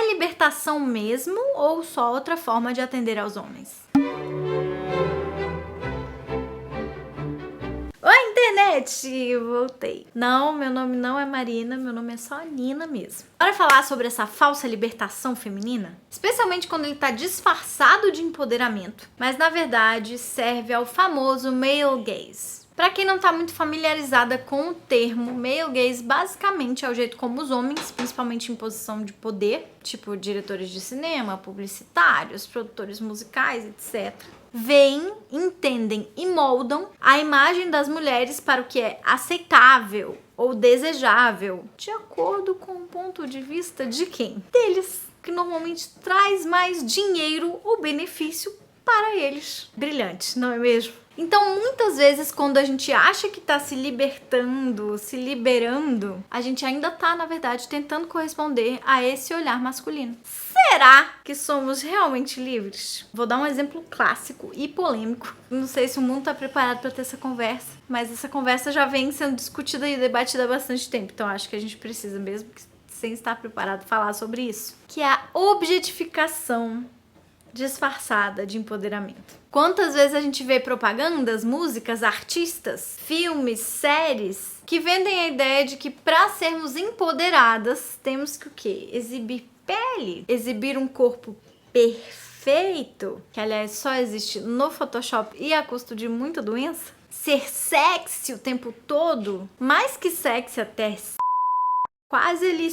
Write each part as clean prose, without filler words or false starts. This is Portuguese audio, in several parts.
É libertação mesmo ou só outra forma de atender aos homens? Oi, internet! Voltei. Não, meu nome não é Marina, meu nome é só Nina mesmo. Bora falar sobre essa falsa libertação feminina? Especialmente quando ele tá disfarçado de empoderamento, mas na verdade serve ao famoso male gaze. Pra quem não tá muito familiarizada com o termo, male gaze basicamente é o jeito como os homens, principalmente em posição de poder, tipo diretores de cinema, publicitários, produtores musicais, etc., veem, entendem e moldam a imagem das mulheres para o que é aceitável ou desejável, de acordo com o ponto de vista de quem? Deles, que normalmente traz mais dinheiro ou benefício para eles. Brilhante, não é mesmo? Então, muitas vezes, quando a gente acha que tá se libertando, se liberando, a gente ainda tá, na verdade, tentando corresponder a esse olhar masculino. Será que somos realmente livres? Vou dar um exemplo clássico e polêmico. Não sei se o mundo tá preparado para ter essa conversa, mas essa conversa já vem sendo discutida e debatida há bastante tempo, então acho que a gente precisa mesmo, sem estar preparado, falar sobre isso. Que é a objetificação disfarçada de empoderamento. Quantas vezes a gente vê propagandas, músicas, artistas, filmes, séries que vendem a ideia de que para sermos empoderadas temos que o quê? Exibir pele, exibir um corpo perfeito, que aliás só existe no Photoshop e a custo de muita doença. Ser sexy o tempo todo, mais que sexy até quase ele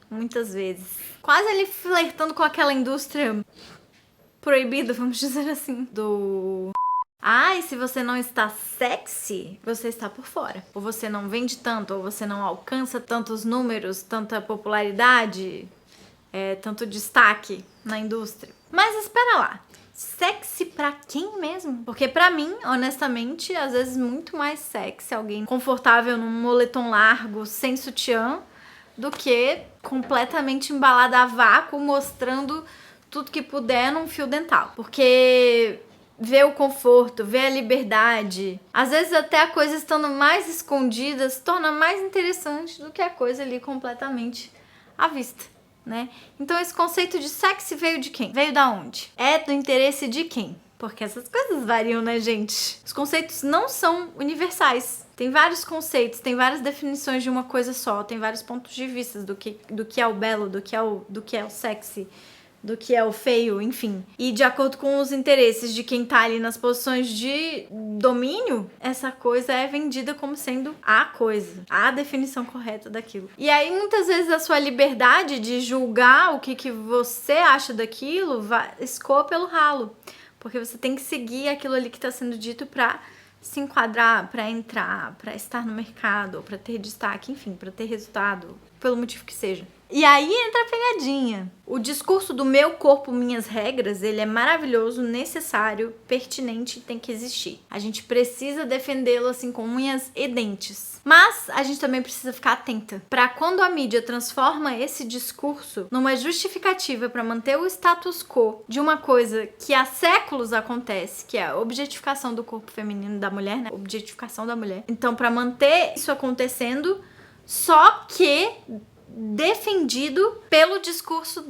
muitas vezes. Quase ele flertando com aquela indústria proibida, vamos dizer assim, do... e se você não está sexy, você está por fora. Ou você não vende tanto, ou você não alcança tantos números, tanta popularidade, tanto destaque na indústria. Mas espera lá. Sexy pra quem mesmo? Porque pra mim, honestamente, às vezes muito mais sexy alguém confortável num moletom largo, sem sutiã, do que completamente embalada a vácuo, mostrando tudo que puder num fio dental. Porque ver o conforto, ver a liberdade, às vezes até a coisa estando mais escondida se torna mais interessante do que a coisa ali completamente à vista, né? Então esse conceito de sexy veio de quem? Veio da onde? É do interesse de quem? Porque essas coisas variam, né, gente? Os conceitos não são universais. Tem vários conceitos, tem várias definições de uma coisa só, tem vários pontos de vista do que é o belo, do que é o sexy, do que é o feio, enfim. E de acordo com os interesses de quem tá ali nas posições de domínio, essa coisa é vendida como sendo a coisa, a definição correta daquilo. E aí, muitas vezes, a sua liberdade de julgar o que você acha daquilo escoa pelo ralo. Porque você tem que seguir aquilo ali que tá sendo dito pra se enquadrar, pra entrar, pra estar no mercado, pra ter destaque, enfim, pra ter resultado, pelo motivo que seja. E aí entra a pegadinha. O discurso do meu corpo, minhas regras, ele é maravilhoso, necessário, pertinente e tem que existir. A gente precisa defendê-lo assim com unhas e dentes. Mas a gente também precisa ficar atenta para quando a mídia transforma esse discurso numa justificativa para manter o status quo de uma coisa que há séculos acontece, que é a objetificação do corpo feminino da mulher, né? Objetificação da mulher. Então, para manter isso acontecendo, só que defendido pelo discurso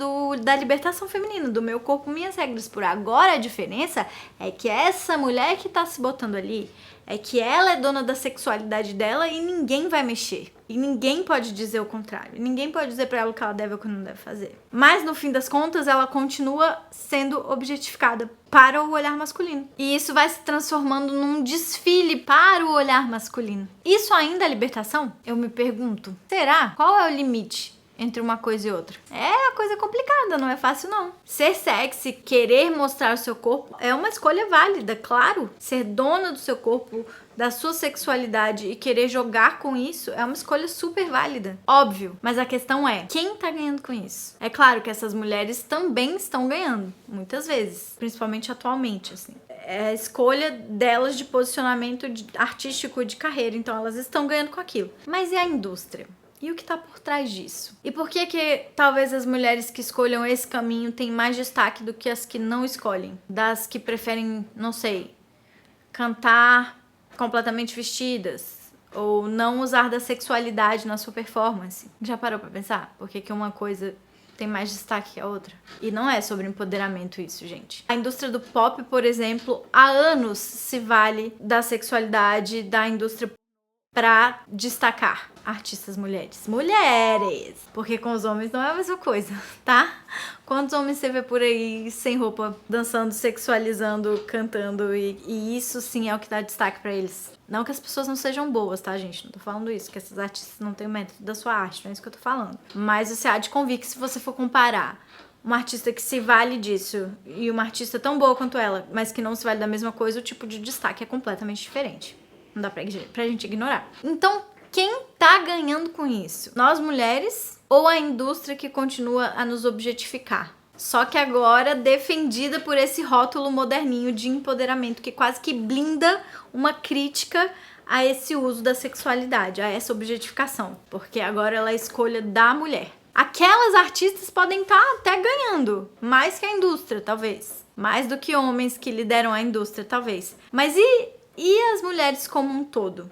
da libertação feminina, do meu corpo, minhas regras. Por agora, a diferença é que essa mulher que tá se botando ali, é que ela é dona da sexualidade dela e ninguém vai mexer. E ninguém pode dizer o contrário. Ninguém pode dizer pra ela o que ela deve ou o que não deve fazer. Mas, no fim das contas, ela continua sendo objetificada para o olhar masculino. E isso vai se transformando num desfile para o olhar masculino. Isso ainda é libertação? Eu me pergunto. Será? Qual é o limite entre uma coisa e outra? É uma coisa complicada, não é fácil não. Ser sexy, querer mostrar o seu corpo é uma escolha válida, claro. Ser dona do seu corpo, da sua sexualidade e querer jogar com isso é uma escolha super válida, óbvio. Mas a questão é, quem tá ganhando com isso? É claro que essas mulheres também estão ganhando, muitas vezes, principalmente atualmente, assim. É a escolha delas de posicionamento artístico de carreira, então elas estão ganhando com aquilo. Mas e a indústria? E o que tá por trás disso? E por que talvez as mulheres que escolham esse caminho têm mais destaque do que as que não escolhem? Das que preferem, não sei, cantar completamente vestidas ou não usar da sexualidade na sua performance. Já parou pra pensar? Por que uma coisa tem mais destaque que a outra. E não é sobre empoderamento isso, gente. A indústria do pop, por exemplo, há anos se vale da sexualidade da indústria pra destacar artistas mulheres. Mulheres! Porque com os homens não é a mesma coisa, tá? Quantos homens você vê por aí sem roupa, dançando, sexualizando, cantando e isso sim é o que dá destaque pra eles. Não que as pessoas não sejam boas, tá, gente? Não tô falando isso, que esses artistas não têm o método da sua arte, não é isso que eu tô falando. Mas você há de convir que se você for comparar uma artista que se vale disso e uma artista tão boa quanto ela, mas que não se vale da mesma coisa, o tipo de destaque é completamente diferente. Não dá pra gente ignorar. Então, quem tá ganhando com isso? Nós mulheres ou a indústria que continua a nos objetificar? Só que agora defendida por esse rótulo moderninho de empoderamento que quase que blinda uma crítica a esse uso da sexualidade, a essa objetificação. Porque agora ela é a escolha da mulher. Aquelas artistas podem estar até ganhando, mais que a indústria, talvez. Mais do que homens que lideram a indústria, talvez. Mas e as mulheres como um todo?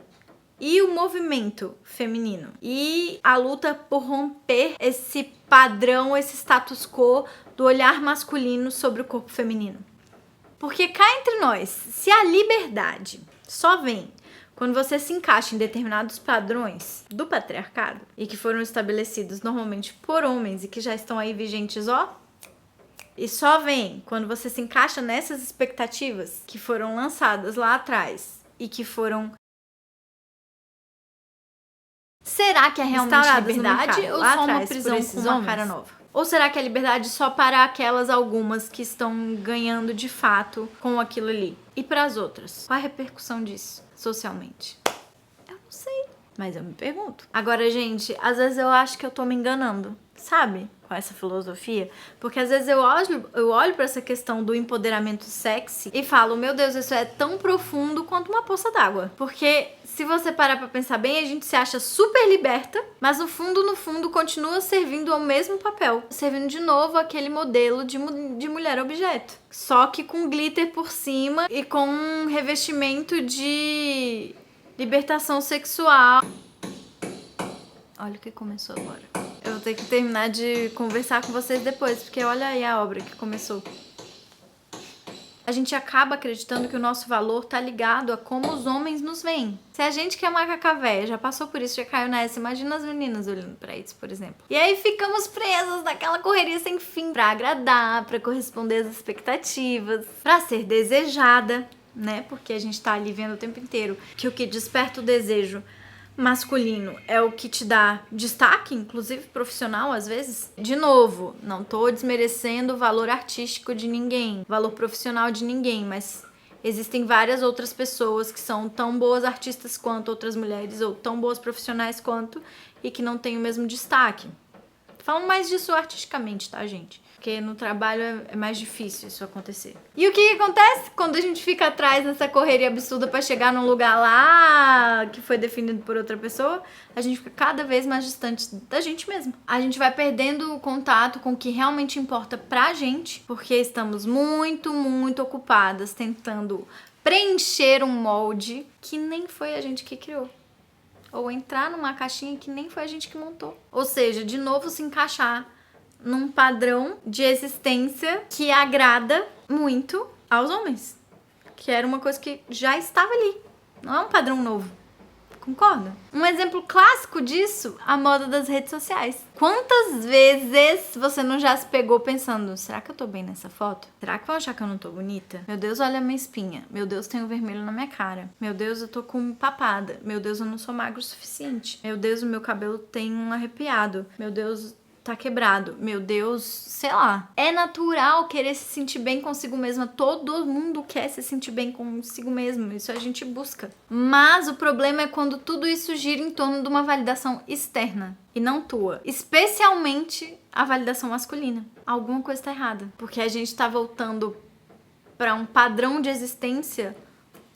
E o movimento feminino? E a luta por romper esse padrão, esse status quo do olhar masculino sobre o corpo feminino? Porque cá entre nós, se a liberdade só vem quando você se encaixa em determinados padrões do patriarcado e que foram estabelecidos normalmente por homens e que já estão aí vigentes, e só vem quando você se encaixa nessas expectativas que foram lançadas lá atrás e que foram... Será que é realmente liberdade ou só uma prisão com uma cara nova? Ou será que é liberdade só para aquelas algumas que estão ganhando de fato com aquilo ali? E para as outras? Qual a repercussão disso socialmente? Eu não sei, mas eu me pergunto. Agora, gente, às vezes eu acho que eu tô me enganando, sabe? Com essa filosofia, porque às vezes eu olho para essa questão do empoderamento sexy e falo, meu Deus, isso é tão profundo quanto uma poça d'água. Porque se você parar pra pensar bem, a gente se acha super liberta, mas no fundo, continua servindo ao mesmo papel. Servindo de novo aquele modelo de mulher objeto. Só que com glitter por cima e com um revestimento de libertação sexual. Olha o que começou agora. Eu vou ter que terminar de conversar com vocês depois, porque olha aí a obra que começou. A gente acaba acreditando que o nosso valor tá ligado a como os homens nos veem. Se a gente que é macaca véia já passou por isso, já caiu nessa, imagina as meninas olhando pra isso, por exemplo. E aí ficamos presas naquela correria sem fim pra agradar, pra corresponder às expectativas, pra ser desejada, né? Porque a gente tá ali vendo o tempo inteiro que o que desperta o desejo masculino é o que te dá destaque, inclusive profissional às vezes. De novo, não tô desmerecendo o valor artístico de ninguém, valor profissional de ninguém, mas existem várias outras pessoas que são tão boas artistas quanto outras mulheres, ou tão boas profissionais quanto, e que não têm o mesmo destaque. Falando mais disso artisticamente, tá, gente? Porque no trabalho é mais difícil isso acontecer. E o que acontece quando a gente fica atrás nessa correria absurda pra chegar num lugar lá que foi definido por outra pessoa? A gente fica cada vez mais distante da gente mesmo. A gente vai perdendo o contato com o que realmente importa pra gente, porque estamos muito ocupadas tentando preencher um molde que nem foi a gente que criou. Ou entrar numa caixinha que nem foi a gente que montou. Ou seja, de novo se encaixar num padrão de existência que agrada muito aos homens. Que era uma coisa que já estava ali. Não é um padrão novo. Concorda? Um exemplo clássico disso, a moda das redes sociais. Quantas vezes você não já se pegou pensando, será que eu tô bem nessa foto? Será que vão achar que eu não tô bonita? Meu Deus, olha a minha espinha. Meu Deus, tenho vermelho na minha cara. Meu Deus, eu tô com papada. Meu Deus, eu não sou magro o suficiente. Meu Deus, o meu cabelo tem um arrepiado. Meu Deus, tá quebrado. Meu Deus, sei lá. É natural querer se sentir bem consigo mesma. Todo mundo quer se sentir bem consigo mesmo. Isso a gente busca. Mas o problema é quando tudo isso gira em torno de uma validação externa e não tua. Especialmente a validação masculina. Alguma coisa tá errada. Porque a gente tá voltando pra um padrão de existência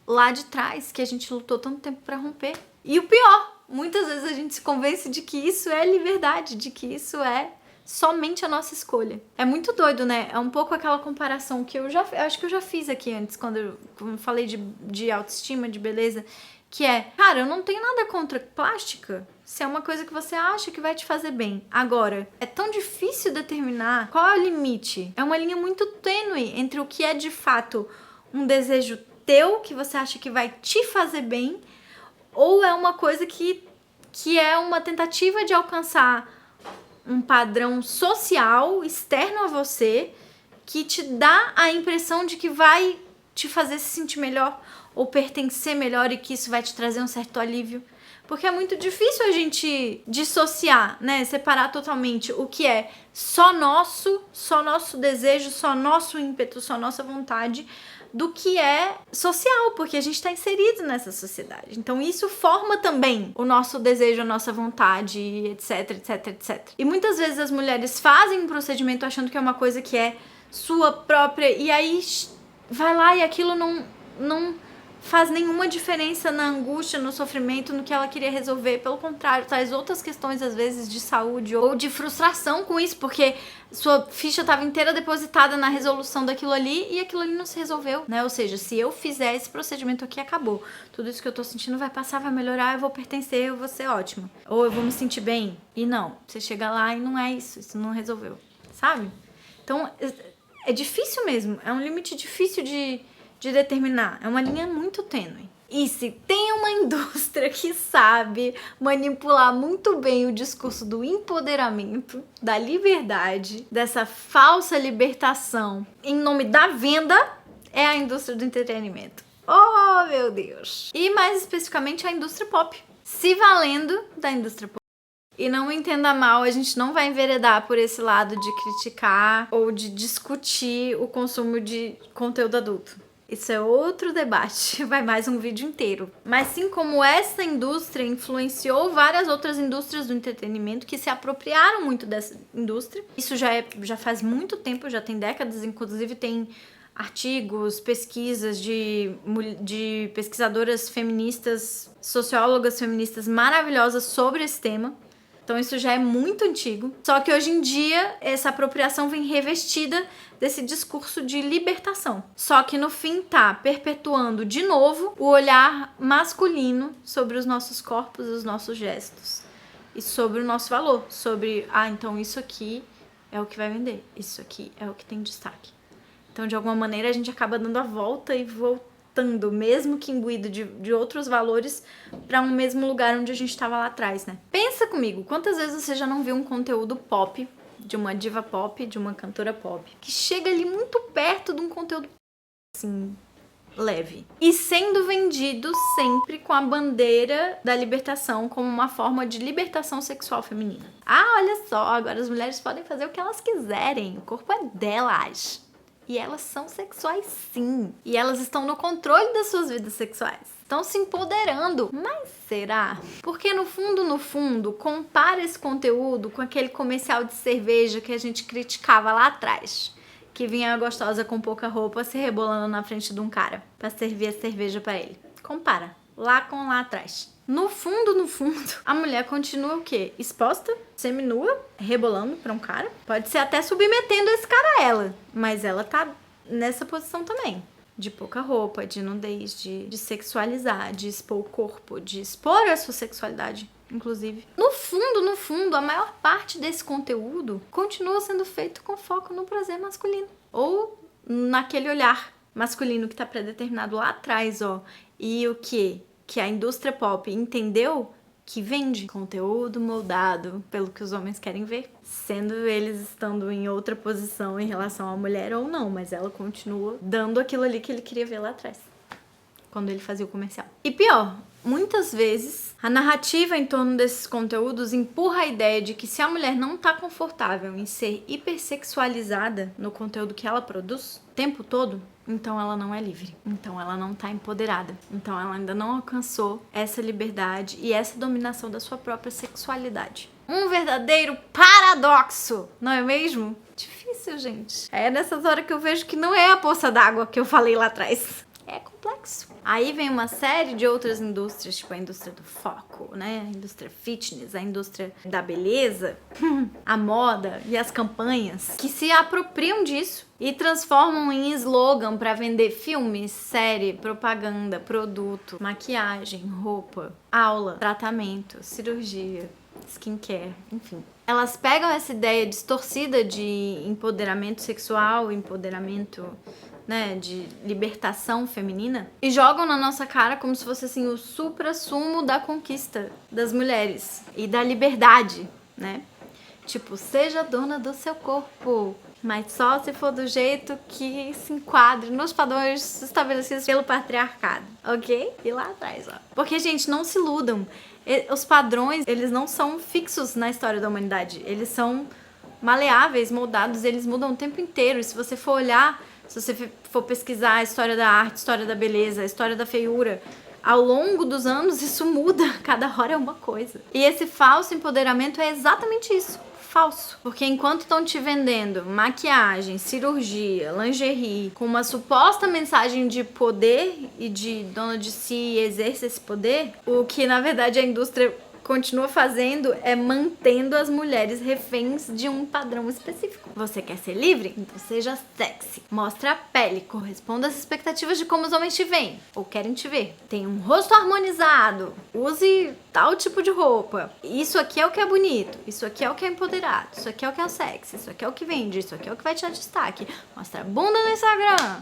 lá de trás que a gente lutou tanto tempo pra romper. E o pior, muitas vezes a gente se convence de que isso é liberdade, de que isso é somente a nossa escolha. É muito doido, né? É um pouco aquela comparação que eu acho que eu já fiz aqui antes, quando eu falei de autoestima, de beleza, que é, cara, eu não tenho nada contra plástica. se é uma coisa que você acha que vai te fazer bem. Agora, é tão difícil determinar qual é o limite. É uma linha muito tênue entre o que é de fato um desejo teu, que você acha que vai te fazer bem, ou é uma coisa que é uma tentativa de alcançar um padrão social externo a você, que te dá a impressão de que vai te fazer se sentir melhor ou pertencer melhor e que isso vai te trazer um certo alívio. Porque é muito difícil a gente dissociar, né? Separar totalmente o que é só nosso desejo, só nosso ímpeto, só nossa vontade, do que é social, porque a gente está inserido nessa sociedade. Então isso forma também o nosso desejo, a nossa vontade, etc, etc, etc. E muitas vezes as mulheres fazem um procedimento achando que é uma coisa que é sua própria, e aí vai lá e aquilo não faz nenhuma diferença na angústia, no sofrimento, no que ela queria resolver. Pelo contrário, traz outras questões, às vezes, de saúde ou de frustração com isso, porque sua ficha estava inteira depositada na resolução daquilo ali e aquilo ali não se resolveu, né? Ou seja, se eu fizer esse procedimento aqui, acabou. Tudo isso que eu tô sentindo vai passar, vai melhorar, eu vou pertencer, eu vou ser ótima. Ou eu vou me sentir bem. E não, você chega lá e não é isso não resolveu, sabe? Então, é difícil mesmo, é um limite difícil de determinar, é uma linha muito tênue. E se tem uma indústria que sabe manipular muito bem o discurso do empoderamento, da liberdade, dessa falsa libertação em nome da venda, é a indústria do entretenimento. Oh, meu Deus! E mais especificamente a indústria pop, se valendo da indústria pop. E não me entenda mal, a gente não vai enveredar por esse lado de criticar ou de discutir o consumo de conteúdo adulto. Isso é outro debate, vai mais um vídeo inteiro. Mas sim como essa indústria influenciou várias outras indústrias do entretenimento que se apropriaram muito dessa indústria. Isso já faz muito tempo, já tem décadas, inclusive tem artigos, pesquisas de pesquisadoras feministas, sociólogas feministas maravilhosas sobre esse tema. Então isso já é muito antigo. Só que hoje em dia essa apropriação vem revestida desse discurso de libertação. Só que no fim tá perpetuando de novo o olhar masculino sobre os nossos corpos e os nossos gestos. E sobre o nosso valor. Sobre, então isso aqui é o que vai vender. Isso aqui é o que tem destaque. Então de alguma maneira a gente acaba dando a volta e voltando, mesmo que imbuído de outros valores, para um mesmo lugar onde a gente estava lá atrás, né? Pensa comigo, quantas vezes você já não viu um conteúdo pop, de uma diva pop, de uma cantora pop, que chega ali muito perto de um conteúdo assim, leve, e sendo vendido sempre com a bandeira da libertação como uma forma de libertação sexual feminina. Olha só, agora as mulheres podem fazer o que elas quiserem, o corpo é delas. E elas são sexuais sim. E elas estão no controle das suas vidas sexuais. Estão se empoderando. Mas será? Porque no fundo, compara esse conteúdo com aquele comercial de cerveja que a gente criticava lá atrás. Que vinha a gostosa com pouca roupa se rebolando na frente de um cara pra servir a cerveja pra ele. Compara. Lá com lá atrás. No fundo, a mulher continua o quê? Exposta, seminua, rebolando pra um cara. Pode ser até submetendo esse cara a ela. Mas ela tá nessa posição também. De pouca roupa, de nudez, de sexualizar, de expor o corpo, de expor a sua sexualidade, inclusive. No fundo, a maior parte desse conteúdo continua sendo feito com foco no prazer masculino. Ou naquele olhar masculino que tá predeterminado lá atrás, ó. E o quê? Que a indústria pop entendeu que vende conteúdo moldado pelo que os homens querem ver, sendo eles estando em outra posição em relação à mulher ou não, mas ela continua dando aquilo ali que ele queria ver lá atrás, quando ele fazia o comercial. E pior, muitas vezes a narrativa em torno desses conteúdos empurra a ideia de que se a mulher não tá confortável em ser hipersexualizada no conteúdo que ela produz o tempo todo, então ela não é livre, então ela não tá empoderada, então ela ainda não alcançou essa liberdade e essa dominação da sua própria sexualidade. Um verdadeiro paradoxo, não é mesmo? Difícil, gente. É nessas horas que eu vejo que não é a poça d'água que eu falei lá atrás. é complexo. Aí vem uma série de outras indústrias, tipo a indústria do foco, né? A indústria fitness, a indústria da beleza, a moda e as campanhas que se apropriam disso e transformam em slogan para vender filme, série, propaganda, produto, maquiagem, roupa, aula, tratamento, cirurgia, skincare, enfim. Elas pegam essa ideia distorcida de empoderamento sexual, empoderamento, né, de libertação feminina e jogam na nossa cara como se fosse assim o suprassumo da conquista das mulheres e da liberdade, né? Tipo, seja dona do seu corpo, mas só se for do jeito que se enquadre nos padrões estabelecidos pelo patriarcado, ok? E lá atrás, ó. Porque, gente, não se iludam. Os padrões, eles não são fixos na história da humanidade. Eles são maleáveis, moldados, eles mudam o tempo inteiro. E se você for olhar, se você for pesquisar a história da arte, a história da beleza, a história da feiura, ao longo dos anos isso muda. Cada hora é uma coisa. E esse falso empoderamento é exatamente isso. Falso. Porque enquanto estão te vendendo maquiagem, cirurgia, lingerie, com uma suposta mensagem de poder e de dona de si exerce esse poder, o que na verdade a indústria continua fazendo é mantendo as mulheres reféns de um padrão específico. Você quer ser livre? Então seja sexy. Mostre a pele, corresponda às expectativas de como os homens te veem ou querem te ver. Tenha um rosto harmonizado, use tal tipo de roupa. Isso aqui é o que é bonito, isso aqui é o que é empoderado, isso aqui é o que é o sexy, isso aqui é o que vende, isso aqui é o que vai te dar destaque. Mostra a bunda no Instagram.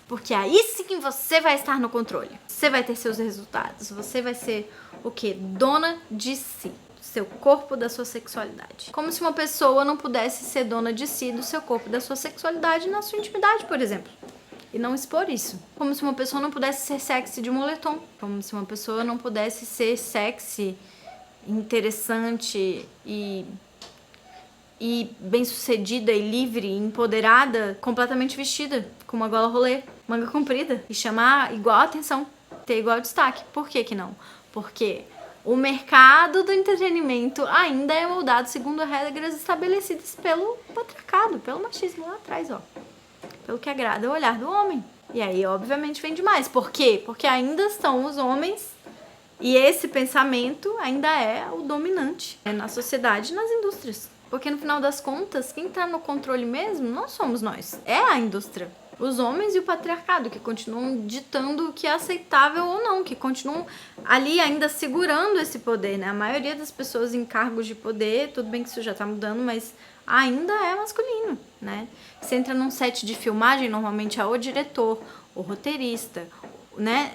Porque aí sim você vai estar no controle. Você vai ter seus resultados. Você vai ser o quê? Dona de si. Do seu corpo, da sua sexualidade. Como se uma pessoa não pudesse ser dona de si, do seu corpo, da sua sexualidade na sua intimidade, por exemplo. E não expor isso. Como se uma pessoa não pudesse ser sexy de moletom. Como se uma pessoa não pudesse ser sexy, interessante e bem-sucedida e livre, empoderada, completamente vestida, com uma gola rolê, manga comprida, e chamar igual atenção, ter igual destaque. Por que que não? Porque o mercado do entretenimento ainda é moldado segundo regras estabelecidas pelo patriarcado, pelo machismo lá atrás, ó. Pelo que agrada o olhar do homem. E aí, obviamente, vem demais. Por quê? Porque ainda estão os homens e esse pensamento ainda é o dominante na sociedade e nas indústrias. Porque no final das contas, quem tá no controle mesmo não somos nós, é a indústria. Os homens e o patriarcado que continuam ditando o que é aceitável ou não, que continuam ali ainda segurando esse poder, né? A maioria das pessoas em cargos de poder, tudo bem que isso já tá mudando, mas ainda é masculino, né? Você entra num set de filmagem, normalmente é o diretor, o roteirista, né?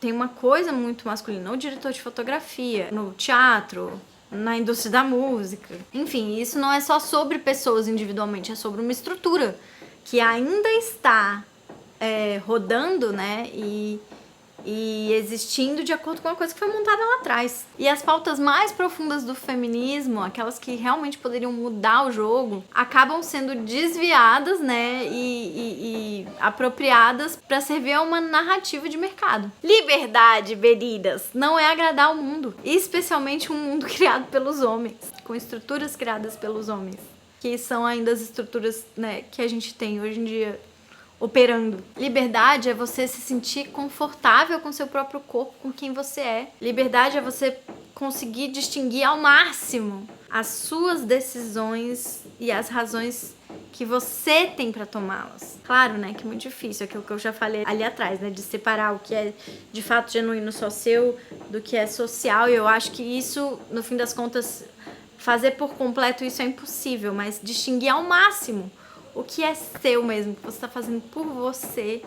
Tem uma coisa muito masculina, o diretor de fotografia, no teatro, na indústria da música. Enfim, isso não é só sobre pessoas individualmente, é sobre uma estrutura que ainda está rodando, né, e existindo de acordo com uma coisa que foi montada lá atrás. E as pautas mais profundas do feminismo, aquelas que realmente poderiam mudar o jogo, acabam sendo desviadas, né, e apropriadas para servir a uma narrativa de mercado. Liberdade, beridas, não é agradar o mundo, especialmente um mundo criado pelos homens, com estruturas criadas pelos homens, que são ainda as estruturas, né, que a gente tem hoje em dia operando. Liberdade é você se sentir confortável com seu próprio corpo, com quem você é. Liberdade é você conseguir distinguir ao máximo as suas decisões e as razões que você tem para tomá-las. Claro, né, que é muito difícil, aquilo que eu já falei ali atrás, né, de separar o que é de fato genuíno só seu do que é social, e eu acho que isso, no fim das contas, fazer por completo isso é impossível, mas distinguir ao máximo o que é seu mesmo, o que você está fazendo por você,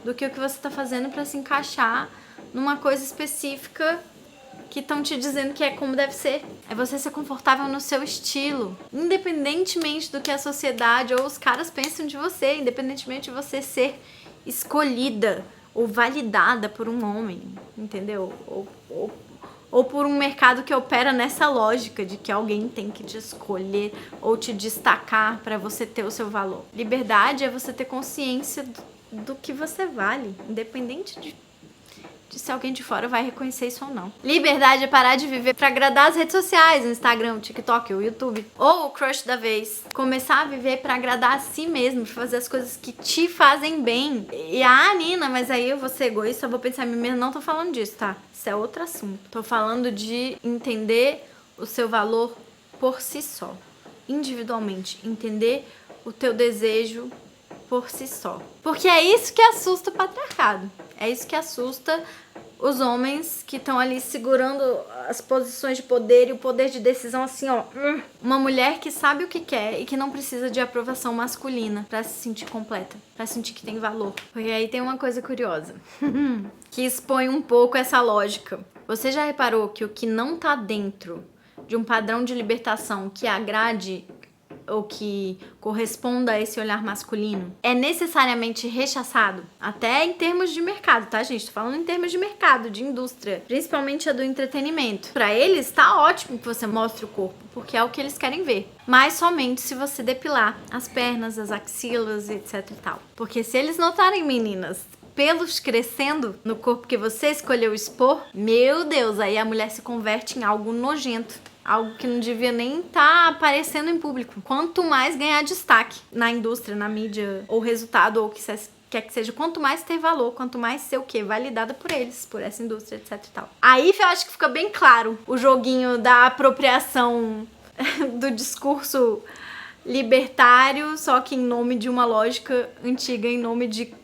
do que o que você está fazendo para se encaixar numa coisa específica que estão te dizendo que é como deve ser. É você ser confortável no seu estilo, independentemente do que a sociedade ou os caras pensam de você, independentemente de você ser escolhida ou validada por um homem, entendeu? Ou por um mercado que opera nessa lógica de que alguém tem que te escolher ou te destacar para você ter o seu valor. Liberdade é você ter consciência do que você vale, independente de se alguém de fora vai reconhecer isso ou não. Liberdade é parar de viver pra agradar as redes sociais, o Instagram, o TikTok, o YouTube, ou o crush da vez. Começar a viver pra agradar a si mesmo, pra fazer as coisas que te fazem bem. E Nina, mas aí eu vou ser egoísta, eu vou pensar em mim mesmo. Não tô falando disso, tá? Isso é outro assunto. Tô falando de entender o seu valor por si só. Individualmente. Entender o teu desejo por si só. Porque é isso que assusta o patriarcado. É isso que assusta os homens que estão ali segurando as posições de poder e o poder de decisão assim, ó. Uma mulher que sabe o que quer e que não precisa de aprovação masculina pra se sentir completa, pra sentir que tem valor. Porque aí tem uma coisa curiosa que expõe um pouco essa lógica. Você já reparou que o que não tá dentro de um padrão de libertação que agrade ou que corresponda a esse olhar masculino é necessariamente rechaçado, até em termos de mercado, tá, gente? Tô falando em termos de mercado, de indústria, principalmente a do entretenimento. Pra eles, tá ótimo que você mostre o corpo, porque é o que eles querem ver. Mas somente se você depilar as pernas, as axilas, etc e tal. Porque se eles notarem, meninas, pelos crescendo no corpo que você escolheu expor, meu Deus, aí a mulher se converte em algo nojento. Algo que não devia nem estar aparecendo em público. Quanto mais ganhar destaque na indústria, na mídia, ou resultado, ou o que quer que seja, quanto mais ter valor, quanto mais ser o quê? Validada por eles, por essa indústria, etc e tal. Aí eu acho que fica bem claro o joguinho da apropriação do discurso libertário, só que em nome de uma lógica antiga, em nome de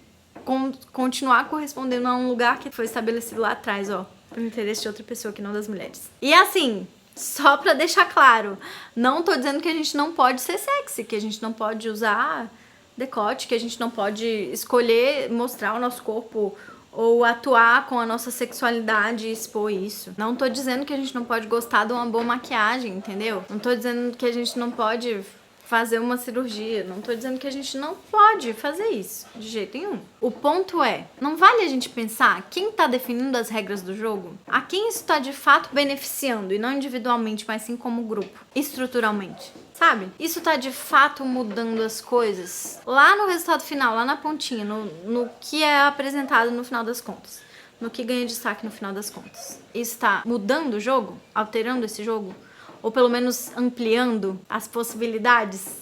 continuar correspondendo a um lugar que foi estabelecido lá atrás, ó, pro interesse de outra pessoa que não das mulheres. E assim, só pra deixar claro, não tô dizendo que a gente não pode ser sexy, que a gente não pode usar decote, que a gente não pode escolher mostrar o nosso corpo ou atuar com a nossa sexualidade e expor isso. Não tô dizendo que a gente não pode gostar de uma boa maquiagem, entendeu? Não tô dizendo que a gente não pode fazer uma cirurgia. Não tô dizendo que a gente não pode fazer isso, de jeito nenhum. O ponto é, não vale a gente pensar quem tá definindo as regras do jogo? A quem isso tá de fato beneficiando, e não individualmente, mas sim como grupo, estruturalmente. Sabe? Isso tá de fato mudando as coisas lá no resultado final, lá na pontinha, no que é apresentado no final das contas. No que ganha destaque no final das contas. Isso tá mudando o jogo? Alterando esse jogo? Ou pelo menos ampliando as possibilidades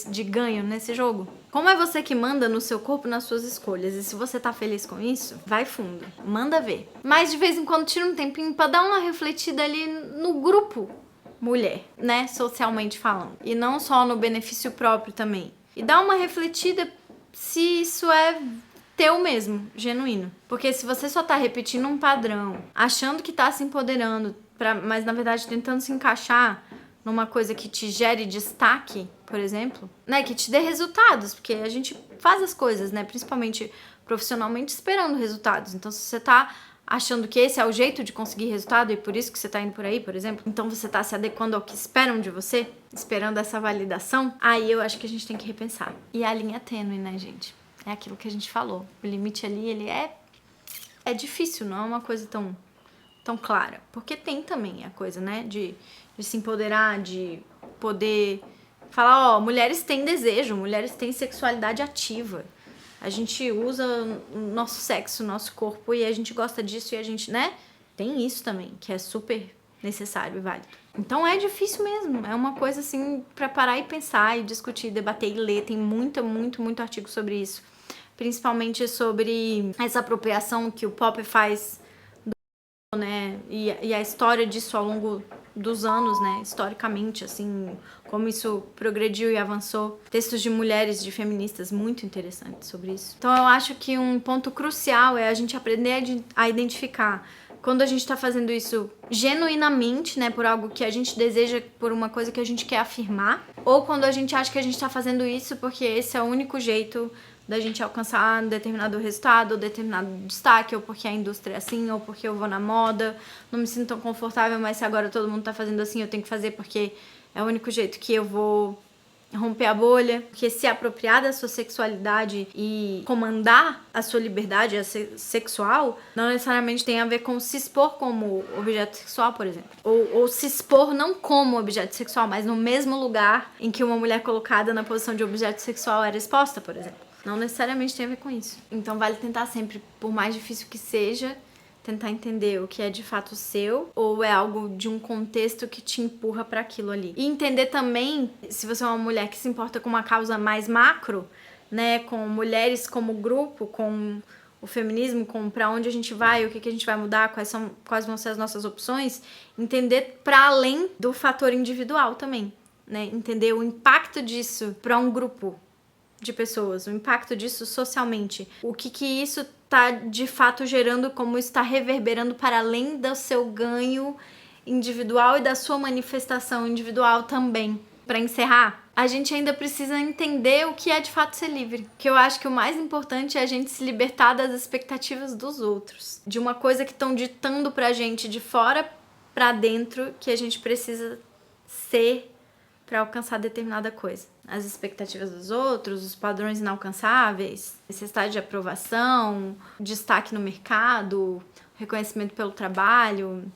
de ganho nesse jogo? Como é você que manda no seu corpo, nas suas escolhas, e se você tá feliz com isso, vai fundo, manda ver. Mas de vez em quando tira um tempinho pra dar uma refletida ali no grupo mulher, né, socialmente falando. E não só no benefício próprio também. E dá uma refletida se isso é teu mesmo, genuíno. Porque se você só tá repetindo um padrão, achando que tá se empoderando, mas na verdade tentando se encaixar numa coisa que te gere destaque, por exemplo, né, que te dê resultados, porque a gente faz as coisas, né, principalmente profissionalmente, esperando resultados. Então se você tá achando que esse é o jeito de conseguir resultado e por isso que você tá indo por aí, por exemplo, então você tá se adequando ao que esperam de você, esperando essa validação, aí eu acho que a gente tem que repensar. E a linha é tênue, né, gente? É aquilo que a gente falou. O limite ali, ele é difícil, não é uma coisa tão clara. Porque tem também a coisa, né, de se empoderar, de poder falar, ó, mulheres têm desejo, mulheres têm sexualidade ativa. A gente usa o nosso sexo, o nosso corpo e a gente gosta disso e a gente, né? Tem isso também, que é super necessário e válido. Então é difícil mesmo, é uma coisa assim pra parar e pensar e discutir, debater e ler. Tem muito artigo sobre isso. Principalmente sobre essa apropriação que o pop faz, né? E a história disso ao longo dos anos, né? Historicamente, assim, como isso progrediu e avançou. Textos de mulheres, de feministas muito interessantes sobre isso. Então eu acho que um ponto crucial é a gente aprender a identificar quando a gente tá fazendo isso genuinamente, né, por algo que a gente deseja, por uma coisa que a gente quer afirmar, ou quando a gente acha que a gente tá fazendo isso porque esse é o único jeito da gente alcançar um determinado resultado, ou determinado destaque, ou porque a indústria é assim, ou porque eu vou na moda, não me sinto tão confortável, mas se agora todo mundo tá fazendo assim, eu tenho que fazer porque é o único jeito que eu vou romper a bolha. Porque se apropriar da sua sexualidade e comandar a sua liberdade sexual não necessariamente tem a ver com se expor como objeto sexual, por exemplo. Ou se expor não como objeto sexual, mas no mesmo lugar em que uma mulher colocada na posição de objeto sexual era exposta, por exemplo. Não necessariamente tem a ver com isso. Então vale tentar sempre, por mais difícil que seja, tentar entender o que é de fato seu ou é algo de um contexto que te empurra para aquilo ali. E entender também, se você é uma mulher que se importa com uma causa mais macro, né, com mulheres como grupo, com o feminismo, com para onde a gente vai, o que a gente vai mudar, quais vão ser as nossas opções, entender para além do fator individual também, né? Entender o impacto disso para um grupo de pessoas, o impacto disso socialmente, o que isso tá de fato gerando, como está reverberando para além do seu ganho individual e da sua manifestação individual também. Para encerrar, a gente ainda precisa entender o que é de fato ser livre. Que eu acho que o mais importante é a gente se libertar das expectativas dos outros, de uma coisa que estão ditando pra gente de fora pra dentro que a gente precisa ser para alcançar determinada coisa. As expectativas dos outros, os padrões inalcançáveis, necessidade de aprovação, destaque no mercado, reconhecimento pelo trabalho,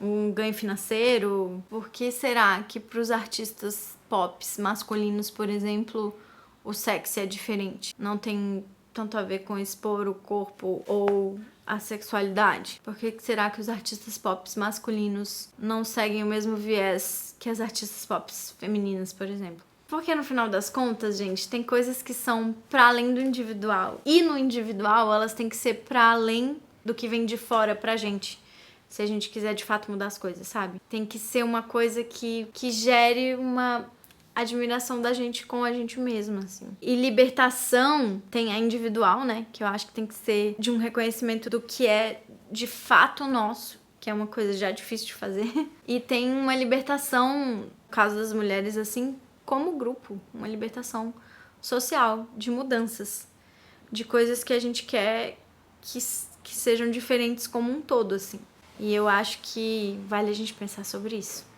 um ganho financeiro. Por que será que para os artistas pop masculinos, por exemplo, o sexo é diferente? Não tem tanto a ver com expor o corpo ou a sexualidade? Por que será que os artistas pop masculinos não seguem o mesmo viés que as artistas pop femininas, por exemplo? Porque no final das contas, gente, tem coisas que são para além do individual. E no individual, elas têm que ser para além do que vem de fora pra gente. Se a gente quiser de fato mudar as coisas, sabe? Tem que ser uma coisa que gere uma admiração da gente com a gente mesma, assim. E libertação tem a individual, né? Que eu acho que tem que ser de um reconhecimento do que é de fato nosso, que é uma coisa já difícil de fazer. E tem uma libertação, no caso das mulheres, assim, como grupo. Uma libertação social, de mudanças. De coisas que a gente quer que sejam diferentes como um todo, assim. E eu acho que vale a gente pensar sobre isso.